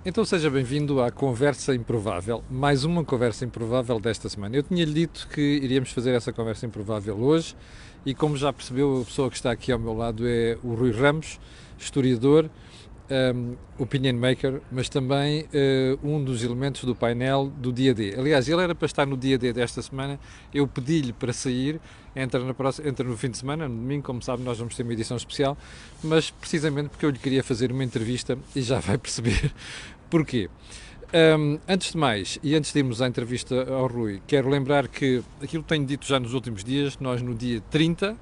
Então seja bem-vindo à Conversa Improvável, mais uma Conversa Improvável desta semana. Eu tinha-lhe dito que iríamos fazer essa Conversa Improvável hoje e, como já percebeu, a pessoa que está aqui ao meu lado é o Rui Ramos, historiador, opinion maker, mas também um dos elementos do painel do dia D. Aliás, ele era para estar no dia D desta semana, eu pedi-lhe para sair, entra no fim de semana, no domingo, como sabe, nós vamos ter uma edição especial, mas precisamente porque eu lhe queria fazer uma entrevista e já vai perceber porquê. Antes de mais, e antes de irmos à entrevista ao Rui, quero lembrar que aquilo que tenho dito já nos últimos dias, nós no dia 30,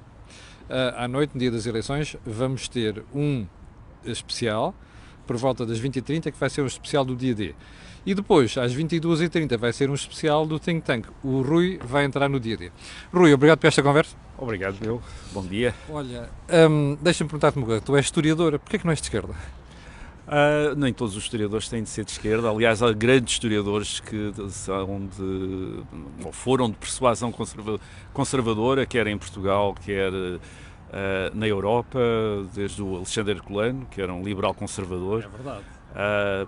à noite, no dia das eleições, vamos ter um especial, por volta das 20h30, que vai ser um especial do dia D. E depois, às 22h30, vai ser um especial do Think Tank. O Rui vai entrar no dia D. Rui, obrigado por esta conversa. Obrigado, meu. Bom dia. Olha, deixa-me perguntar-te uma coisa. Tu és historiadora, porquê é que não és de esquerda? Nem todos os historiadores têm de ser de esquerda. Aliás, há grandes historiadores que são ou foram de persuasão conservadora, quer em Portugal, quer na Europa, desde o Alexandre Herculano, que era um liberal conservador. É verdade.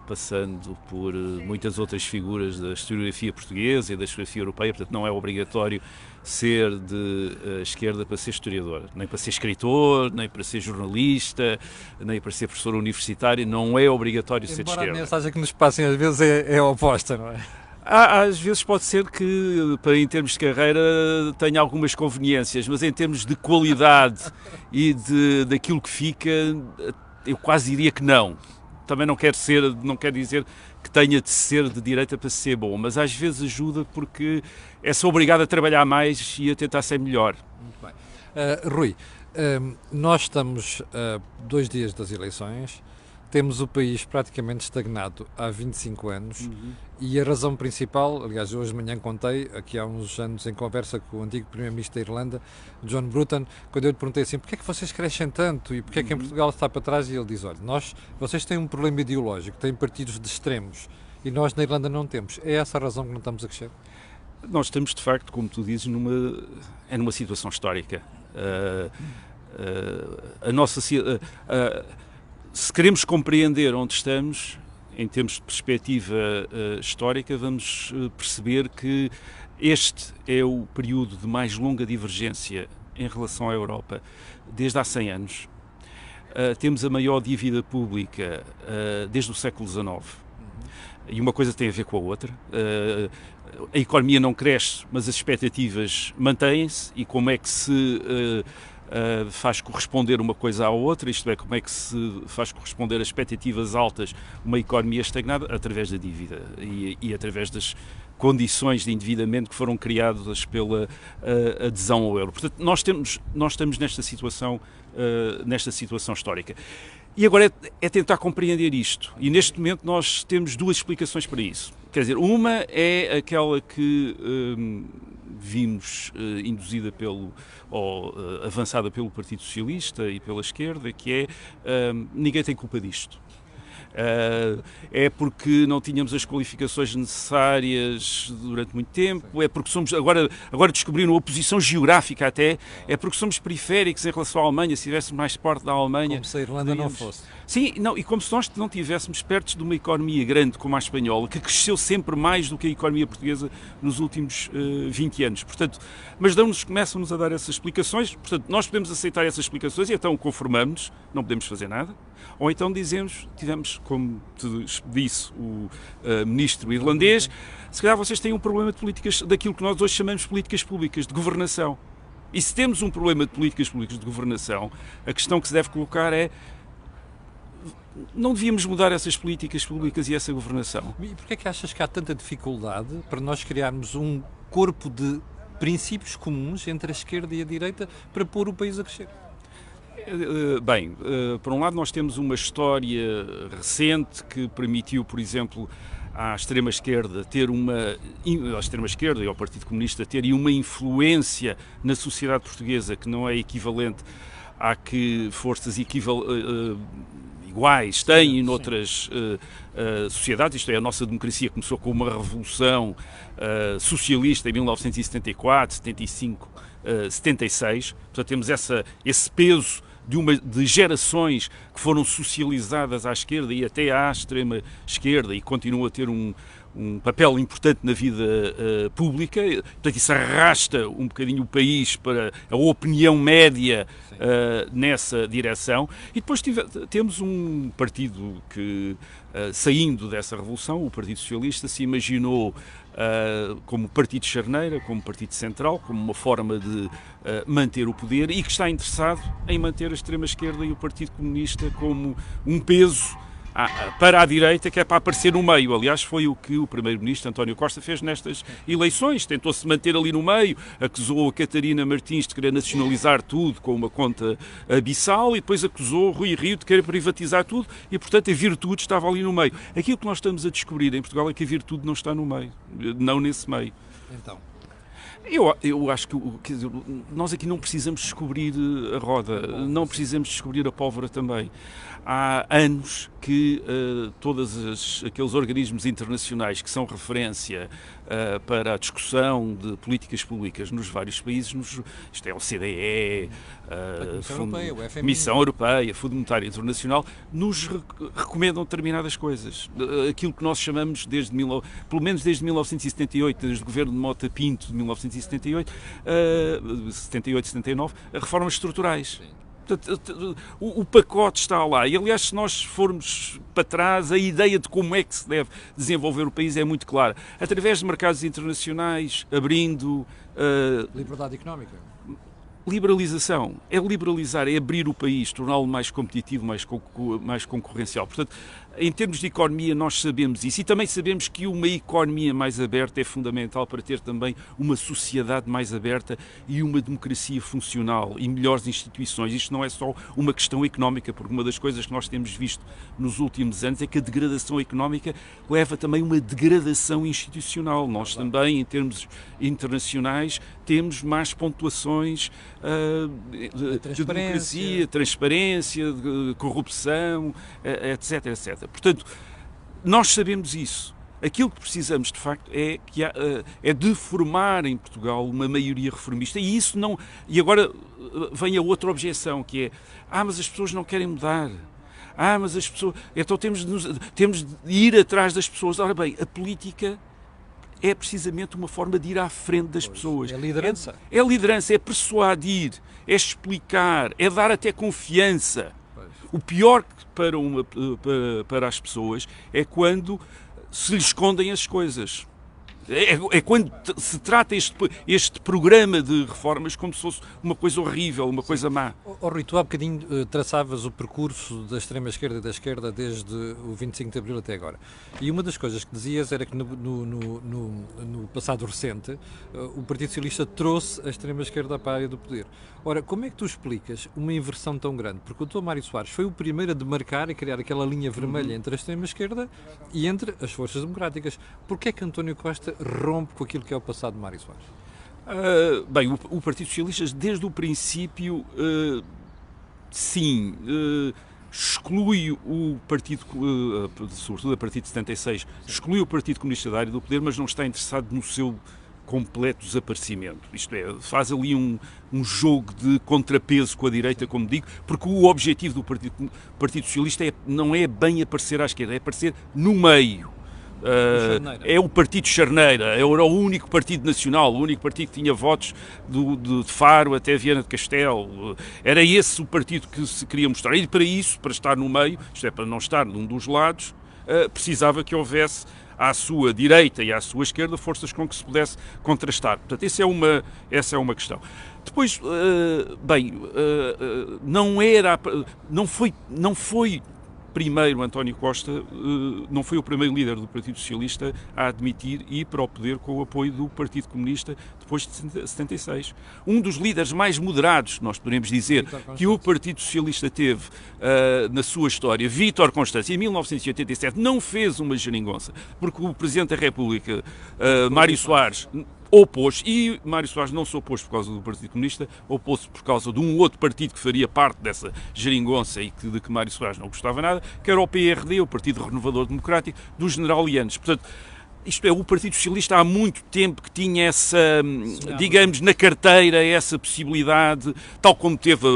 Passando por muitas outras figuras da historiografia portuguesa e da historiografia europeia, portanto não é obrigatório ser de esquerda para ser historiador, nem para ser escritor, nem para ser jornalista, nem para ser professor universitário, não é obrigatório ser de esquerda. Embora a mensagem que nos passem às vezes é oposta, não é? Às vezes pode ser que, em termos de carreira, tenha algumas conveniências, mas em termos de qualidade e daquilo que fica, eu quase diria que não. Também não quer dizer que tenha de ser de direita para ser bom, mas às vezes ajuda porque é-se obrigado a trabalhar mais e a tentar ser melhor. Muito bem. Rui, nós estamos a 2 dias das eleições, temos o país praticamente estagnado há 25 anos e a razão principal, aliás, hoje de manhã contei, aqui há uns anos em conversa com o antigo Primeiro-Ministro da Irlanda, John Bruton, quando eu lhe perguntei assim, porquê é que vocês crescem tanto e porquê é que em Portugal está para trás? E ele diz, olha, vocês têm um problema ideológico, têm partidos de extremos e nós na Irlanda não temos. É essa a razão que não estamos a crescer? Nós estamos, de facto, como tu dizes, numa situação histórica. Se queremos compreender onde estamos, em termos de perspectiva histórica, vamos perceber que este é o período de mais longa divergência em relação à Europa desde há 100 anos. Temos a maior dívida pública desde o século XIX. E uma coisa tem a ver com a outra. A economia não cresce, mas as expectativas mantêm-se. E como é que se faz corresponder uma coisa à outra, isto é, como é que se faz corresponder as expectativas altas uma economia estagnada? Através da dívida e através das condições de endividamento que foram criadas pela adesão ao euro. Portanto, nós estamos nesta situação histórica. E agora é tentar compreender isto. E neste momento nós temos 2 explicações para isso. Quer dizer, uma é aquela que vimos induzida avançada pelo Partido Socialista e pela esquerda, que é ninguém tem culpa disto. É porque não tínhamos as qualificações necessárias durante muito tempo, é porque somos, agora descobriram a posição geográfica até, é porque somos periféricos em relação à Alemanha, se estivéssemos mais perto da Alemanha... Como se a Irlanda não fosse. Sim, e como se nós não estivéssemos perto de uma economia grande como a espanhola, que cresceu sempre mais do que a economia portuguesa nos últimos 20 anos. Portanto, mas começam-nos a dar essas explicações, portanto, nós podemos aceitar essas explicações e então conformamos-nos, não podemos fazer nada, ou então tivemos, como te disse o ministro irlandês, se calhar vocês têm um problema de políticas, daquilo que nós hoje chamamos de políticas públicas, de governação. E se temos um problema de políticas públicas de governação, a questão que se deve colocar é: não devíamos mudar essas políticas públicas e essa governação? E porquê é que achas que há tanta dificuldade para nós criarmos um corpo de princípios comuns entre a esquerda e a direita para pôr o país a crescer? Bem, por um lado nós temos uma história recente que permitiu, por exemplo, à extrema-esquerda e ao Partido Comunista terem uma influência na sociedade portuguesa que não é equivalente à que forças iguais têm noutras sociedades. Isto é, a nossa democracia começou com uma revolução socialista em 1974, 75, 76. Portanto, temos esse peso de gerações que foram socializadas à esquerda e até à extrema esquerda e continuam a ter um papel importante na vida pública. Portanto, isso arrasta um bocadinho o país para a opinião média nessa direção. E depois temos um partido que, saindo dessa revolução, o Partido Socialista, se imaginou como partido de charneira, como partido central, como uma forma de manter o poder e que está interessado em manter a extrema-esquerda e o Partido Comunista como um peso para a direita, que é para aparecer no meio. Aliás, foi o que o primeiro-ministro António Costa fez nestas eleições. Tentou-se manter ali no meio, acusou a Catarina Martins de querer nacionalizar tudo com uma conta abissal e depois acusou Rui Rio de querer privatizar tudo e, portanto, a virtude estava ali no meio. Aquilo que nós estamos a descobrir em Portugal é que a virtude não está no meio, não nesse meio. Então... Eu acho que, quer dizer, nós aqui não precisamos descobrir a roda, não precisamos descobrir a pólvora também. Há anos que todos aqueles organismos internacionais que são referência para a discussão de políticas públicas nos vários países, isto é a OCDE, a Comissão Europeia, Fundo Monetário Internacional, nos recomendam determinadas coisas. Aquilo que nós chamamos, pelo menos desde 1978, desde o governo de Mota Pinto, de 1978, 78-79, reformas estruturais. Portanto, o pacote está lá. E, aliás, se nós formos para trás, a ideia de como é que se deve desenvolver o país é muito clara. Através de mercados internacionais, abrindo... liberdade económica. Liberalização. É liberalizar, é abrir o país, torná-lo mais competitivo, mais concorrencial. Portanto, em termos de economia, nós sabemos isso. E também sabemos que uma economia mais aberta é fundamental para ter também uma sociedade mais aberta e uma democracia funcional e melhores instituições. Isto não é só uma questão económica, porque uma das coisas que nós temos visto nos últimos anos é que a degradação económica leva também a uma degradação institucional. Nós também, em termos internacionais, temos mais pontuações de democracia, transparência, de corrupção, etc, etc. Portanto, nós sabemos isso. Aquilo que precisamos, de facto, é de formar em Portugal uma maioria reformista. E isso não... E agora vem a outra objeção, que é: mas as pessoas não querem mudar. Mas as pessoas... Então temos de ir atrás das pessoas. Ora bem, a política é precisamente uma forma de ir à frente das pessoas. É liderança. É liderança, é persuadir, é explicar, é dar até confiança. O pior para as pessoas é quando se lhes escondem as coisas. É quando se trata este programa de reformas como se fosse uma coisa horrível, uma coisa má. Rui, tu há bocadinho traçavas o percurso da extrema-esquerda e da esquerda desde o 25 de Abril até agora. E uma das coisas que dizias era que no passado recente o Partido Socialista trouxe a extrema-esquerda para a área do poder. Ora, como é que tu explicas uma inversão tão grande? Porque o Dr. Mário Soares foi o primeiro a demarcar e criar aquela linha vermelha entre a extrema-esquerda e entre as forças democráticas. Porquê é que António Costa rompe com aquilo que é o passado de Mário Soares? Bem, o Partido Socialista, desde o princípio, sim, exclui o partido, sobretudo a partir de 76, exclui o Partido Comunista da área do poder, mas não está interessado no seu completo desaparecimento. Isto é, faz ali um jogo de contrapeso com a direita, como digo, porque o objetivo do Partido Socialista não é bem aparecer à esquerda, é aparecer no meio. É o partido charneira, era o único partido nacional, o único partido que tinha votos de Faro até Viana de Castelo. Era esse o partido que se queria mostrar. E para isso, para estar no meio, isto é, para não estar num dos lados, precisava que houvesse à sua direita e à sua esquerda forças com que se pudesse contrastar. Portanto, essa é uma questão. Depois, não foi primeiro António Costa, não foi o primeiro líder do Partido Socialista a admitir ir para o poder com o apoio do Partido Comunista depois de 76. Um dos líderes mais moderados, nós podemos dizer, que o Partido Socialista teve na sua história, Vítor Constâncio, em 1987, não fez uma geringonça, porque o Presidente da República, Mário Soares, opôs, e Mário Soares não se opôs por causa do Partido Comunista, opôs-se por causa de um outro partido que faria parte dessa geringonça e de que Mário Soares não gostava nada, que era o PRD, o Partido Renovador Democrático, do General Lianes. Portanto, Isto é, o Partido Socialista há muito tempo que tinha essa, digamos, na carteira, essa possibilidade, tal como teve,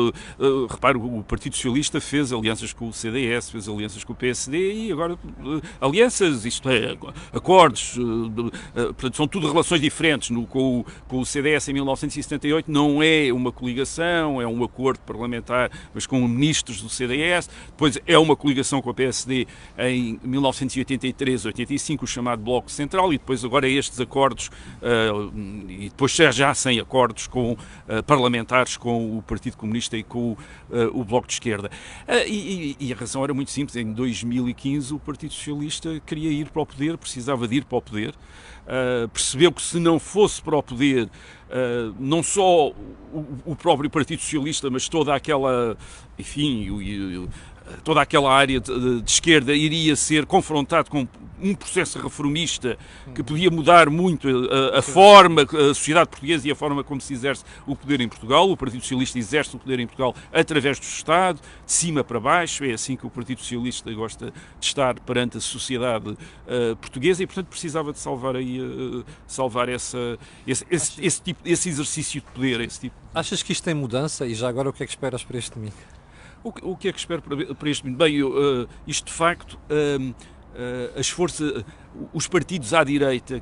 repare, o Partido Socialista fez alianças com o CDS, fez alianças com o PSD e agora alianças, isto é, acordos, portanto, são tudo relações diferentes. Com o CDS em 1978 não é uma coligação, é um acordo parlamentar, mas com ministros do CDS, depois é uma coligação com o PSD em 1983-85, o chamado Bloco Central, e depois agora estes acordos, e depois já sem acordos com parlamentares com o Partido Comunista e com o Bloco de Esquerda. E a razão era muito simples. Em 2015 o Partido Socialista queria ir para o poder, precisava de ir para o poder, percebeu que se não fosse para o poder, não só o próprio Partido Socialista, mas toda aquela, enfim, toda aquela área de esquerda iria ser confrontado com um processo reformista que podia mudar muito a forma, a sociedade portuguesa e a forma como se exerce o poder em Portugal. O Partido Socialista exerce o poder em Portugal através do Estado, de cima para baixo. É assim que o Partido Socialista gosta de estar perante a sociedade portuguesa e, portanto, precisava de salvar esse exercício de poder. Esse tipo. Achas que isto tem mudança? E já agora o que é que esperas para este domingo? O que é que espero para este domingo? Bem, isto de facto, os partidos à direita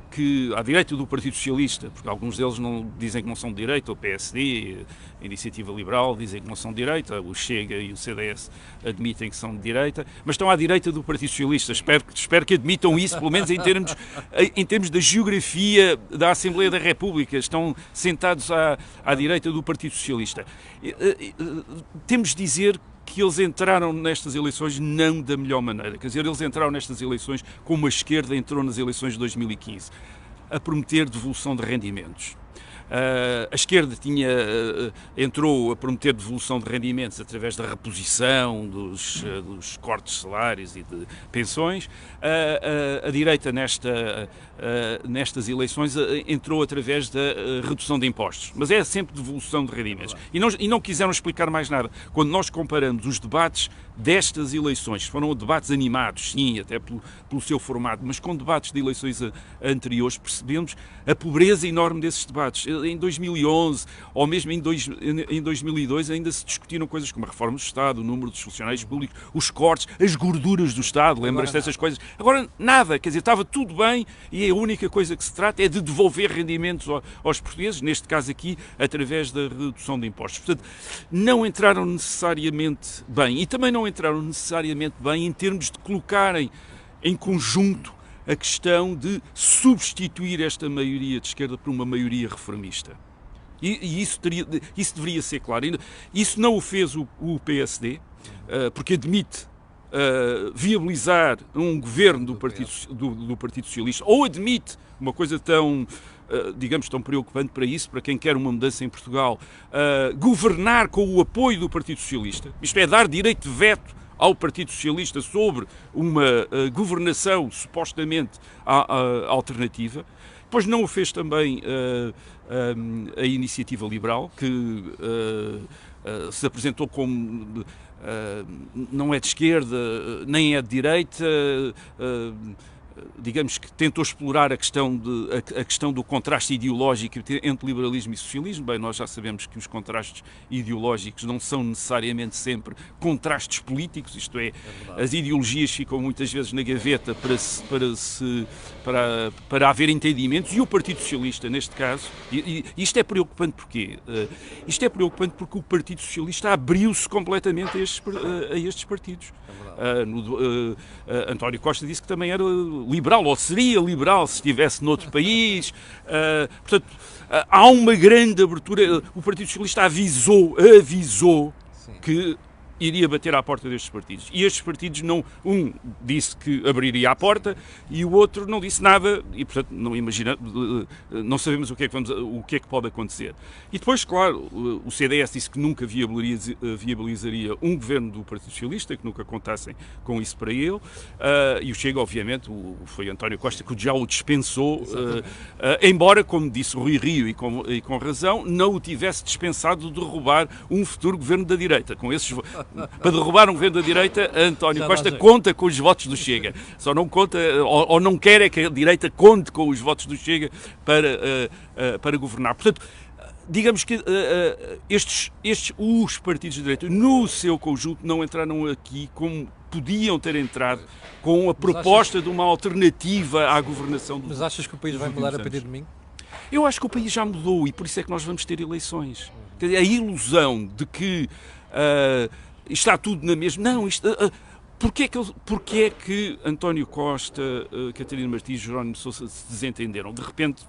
do Partido Socialista, porque alguns deles dizem que não são de direita, o PSD, a Iniciativa Liberal dizem que não são de direita, o Chega e o CDS admitem que são de direita, mas estão à direita do Partido Socialista. Espero que admitam isso, pelo menos em termos da geografia da Assembleia da República. Estão sentados à direita do Partido Socialista. Temos de dizer que eles entraram nestas eleições não da melhor maneira. Quer dizer, eles entraram nestas eleições como a esquerda entrou nas eleições de 2015, a prometer devolução de rendimentos. A esquerda entrou a prometer devolução de rendimentos através da reposição dos cortes de salários e de pensões. A direita, nestas eleições, entrou através da redução de impostos. Mas é sempre devolução de rendimentos. E não quiseram explicar mais nada. Quando nós comparamos os debates destas eleições, foram debates animados, sim, até pelo seu formato, mas com debates de eleições anteriores, percebemos a pobreza enorme desses debates. Em 2011, ou mesmo em 2002, ainda se discutiram coisas como a reforma do Estado, o número dos funcionários públicos, os cortes, as gorduras do Estado, lembras-te dessas coisas? Agora, nada, quer dizer, estava tudo bem e a única coisa que se trata é de devolver rendimentos aos portugueses, neste caso aqui, através da redução de impostos. Portanto, não entraram necessariamente bem, e também não entraram necessariamente bem em termos de colocarem em conjunto a questão de substituir esta maioria de esquerda por uma maioria reformista. E isso deveria ser claro. Isso não o fez o PSD, porque admite viabilizar um governo do Partido Socialista, ou admite uma coisa tão, digamos, tão preocupante para isso, para quem quer uma mudança em Portugal, governar com o apoio do Partido Socialista, isto é, dar direito de veto ao Partido Socialista sobre uma governação supostamente alternativa. Depois não o fez também a Iniciativa Liberal, que se apresentou como não é de esquerda, nem é de direita, digamos que tentou explorar a questão do contraste ideológico entre liberalismo e socialismo. Bem, nós já sabemos que os contrastes ideológicos não são necessariamente sempre contrastes políticos, isto é, as ideologias ficam muitas vezes na gaveta para haver entendimentos, e o Partido Socialista, neste caso, e isto é preocupante porquê? Isto é preocupante porque o Partido Socialista abriu-se completamente a estes partidos. António Costa disse que também era liberal, ou seria liberal se estivesse noutro país. Portanto, há uma grande abertura. O Partido Socialista avisou Sim. que iria bater à porta destes partidos. E estes partidos, um disse que abriria a porta e o outro não disse nada e, portanto, não sabemos o que é que pode acontecer. E depois, claro, o CDS disse que nunca viabilizaria um governo do Partido Socialista, que nunca contassem com isso para ele, e o Chega, obviamente, foi António Costa que já o dispensou, embora, como disse Rui Rio e com razão, não o tivesse dispensado de derrubar um futuro governo da direita. Com Para derrubar um governo da direita, António Costa conta com os votos do Chega. Só não conta, ou não quer é que a direita conte com os votos do Chega para governar. Portanto, digamos que os partidos de direita, no seu conjunto, não entraram aqui como podiam ter entrado, com a proposta de uma alternativa à governação do. Mas achas que o país vai mudar a partir de domingo? Eu acho que o país já mudou e por isso é que nós vamos ter eleições. Quer dizer, a ilusão de que está tudo na mesma. Não, Porquê é que António Costa, Catarina Martins e Jerónimo de Sousa se desentenderam? De repente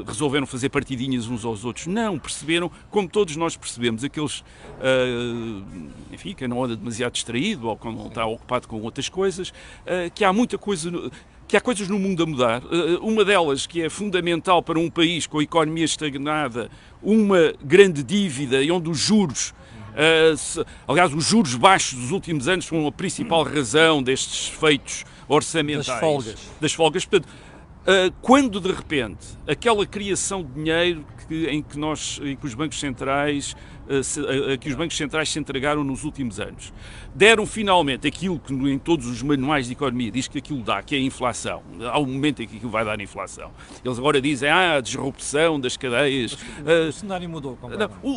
resolveram fazer partidinhas uns aos outros? Não, perceberam, como todos nós percebemos, aqueles, enfim, quem não anda demasiado distraído ou quando não está ocupado com outras coisas, que há muita coisa. Que há coisas no mundo a mudar. Uma delas que é fundamental para um país com a economia estagnada, uma grande dívida e onde os juros. Aliás, os juros baixos dos últimos anos são a principal razão destes feitos orçamentais. Das folgas. Portanto, quando de repente aquela criação de dinheiro em que os bancos centrais se entregaram nos últimos anos, deram finalmente aquilo que em todos os manuais de economia diz que aquilo dá, que é a inflação. Há um momento em que aquilo vai dar inflação. Eles agora dizem, a disrupção das cadeias. O cenário mudou.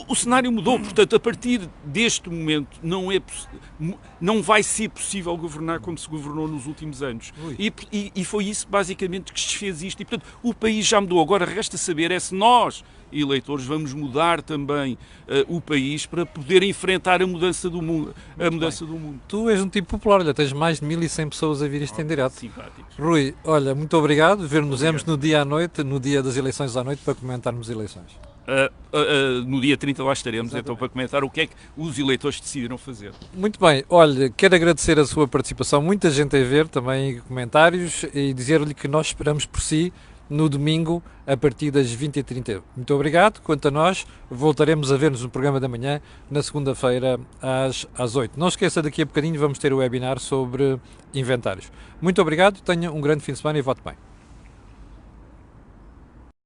O cenário mudou, portanto, a partir deste momento não vai ser possível governar como se governou nos últimos anos. E foi isso basicamente que desfez isto. E, portanto, o país já mudou. Agora resta saber se nós, eleitores, vamos mudar também o país para poder enfrentar a mudança do mundo. Tu és um tipo popular, olha, tens mais de 1100 pessoas a ver isto em direto. Simpáticos. Rui, olha, muito obrigado. Ver-nos-emos no dia à noite, no dia das eleições à noite, para comentarmos eleições. No dia 30 lá estaremos. Exatamente. Então para comentar o que é que os eleitores decidiram fazer. Muito bem, olha, quero agradecer a sua participação, muita gente a ver também comentários e dizer-lhe que nós esperamos por si no domingo a partir das 20h30. Muito obrigado, quanto a nós voltaremos a ver-nos no programa da manhã na segunda-feira às 8. Não esqueça, daqui a bocadinho vamos ter o webinar sobre inventários. Muito obrigado, tenha um grande fim de semana e vote bem.